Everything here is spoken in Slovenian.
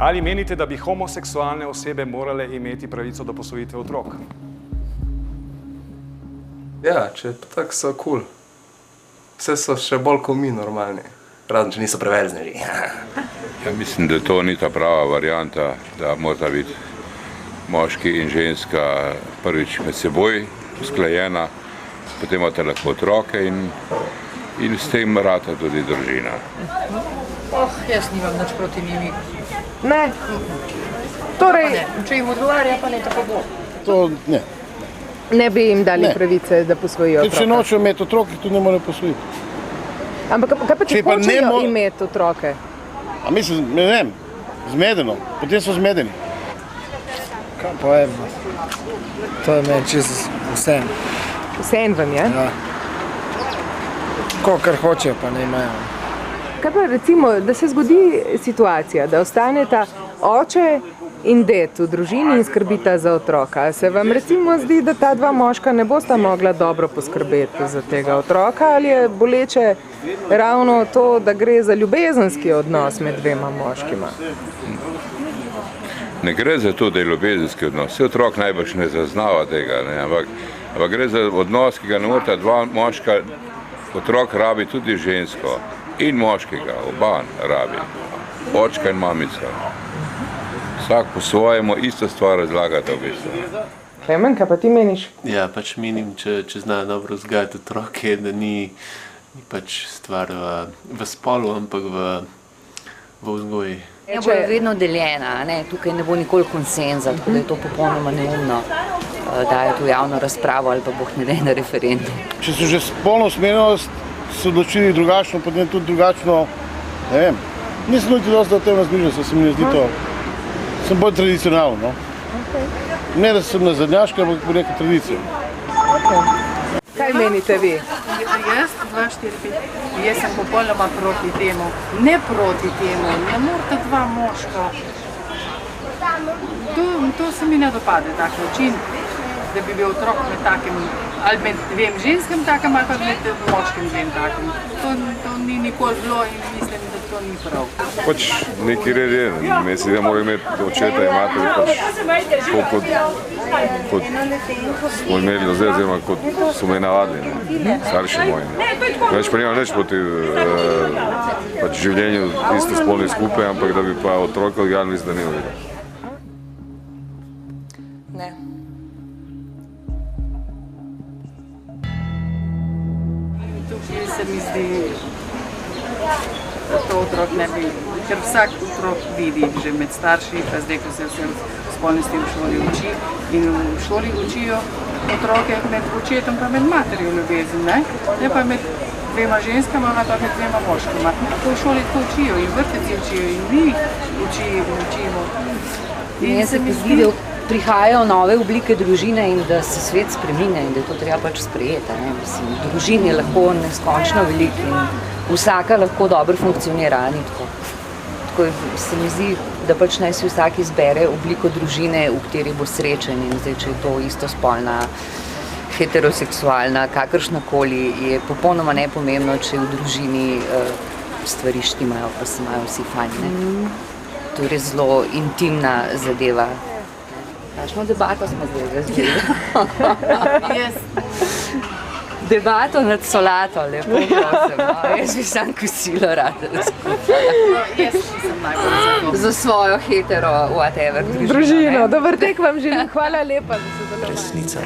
Ali menite, da bi homoseksualne osebe morale imeti pravico do posvojitve otrok? Ja, če tako so kul. Vse so še bolj kot mi normalni. Razen, če niso preverznili. Ja, mislim, da to ni ta prava varianta, da mora biti moški in ženska prvič med seboj usklajena, potem imate lahko otroke in s tem rata tudi družina. Jaz nimam nič proti njimi. Ne. Torej, Če jim odgovarja, pa ne tako bo. To ne. ne bi jim dali Ne. pravice, da posvojijo Če otroka. nočejo imeti otrok, jih tudi ne morejo posvojiti. Ampak kaj pa če Če pa ne hočejo mo- imeti otroke? A mislim, ne vem, zmedeno, potem so zmedeni. Kaj pa je, to je meni čisto vseeno. Vseeno vam je? Ja. Kar hočejo, pa ne imajo. Kaj pa recimo, da se zgodi situacija, da ostaneta oče in ded v družini in skrbita za otroka. Se vam recimo zdi, da ta dva moška ne bosta mogla dobro poskrbeti za tega otroka, ali je boleče ravno to, da gre za ljubezenski odnos med dvema moškima? Ne gre za to, da je ljubezenski odnos. Vse otrok najbrž ne zaznava tega, ne? Ampak gre za odnos, ki ga ne morata dva moška, otrok rabi tudi žensko in moškega, oba rabi, očka in mamica. Vsak po svojemu isto stvar razlagata v bistvu. Klemen, kaj pa ti meniš? Ja, pač menim, če znajo dobro vzgajati otroke, da ni pač stvar v spolu, ampak v vzgoji. Ja, bo vedno deljena, ne? Tukaj ne bo nikoli konsenza, tako da je to popolnoma neumno, da je to javno razpravo ali pa boh ne daj na referendum. Če so že spolno usmerjenost, so odločili drugačno, potem tudi drugačno, ne vem. Nisem niti dosti o tem razmišljal, se mi ne zdi to. Sem bolj tradicionalen, no. Ne, da sem nazadnjaški, ampak po neki tradiciji. Kaj menite vi? Jaz, 2, 4, 5, jaz sem popolnoma proti temu. Ne proti temu, ne morate dva moška. To se mi ne dopade, tak način, da bi bil otrok med takim, ali med dvem ženskim takim, ali pa med moškim dvem takim. To ni nikoli bilo in mislim, da to ni prav. Pač neki red je, mislim, da morajo imeti očeta in mater pač kot smo imeli zdaj, oziroma kot so me navadili, starši moji. Več pa nimam nič proti pač življenju istospolnih skupaj, ampak da bi pa otroka odgajali, mislim, da ni vedel. Ne. Tukaj se mi zdi, da to otrok ne bi, ker vsak otrok vidi že med starši, pa zdaj, ko se vse spolnosti v šoli uči in v šoli učijo otroke med očetom pa med materjo ljubezen, ne pa med dvema ženskama, pa med dvema moškima. To v šoli to učijo in vrteci učijo in mi učimo. Meni se mi zdi, da prihajajo nove oblike družine in da se svet spreminja in da je to treba pač sprejeti. Mislim, družin je lahko neskončno veliko in vsaka lahko dobro funkcionira, ni tako. Tako se mi zdi, da pač naj si vsak izbere obliko družine, v kateri bo srečen in zdaj, če je to istospolna, heteroseksualna, kakršnakoli, je popolnoma nepomembno, če v družini stvari štimajo, pa se imajo vsi fajn. To je res zelo intimna zadeva. Kakšno debato smo zdaj razvili? Debato nad solato, lepo prosim. Jaz bi sam kosilo rada skupaj. Za svojo hetero, whatever, Družino. Dober tek vam želim. Hvala lepa za sodelovanje. Resnica.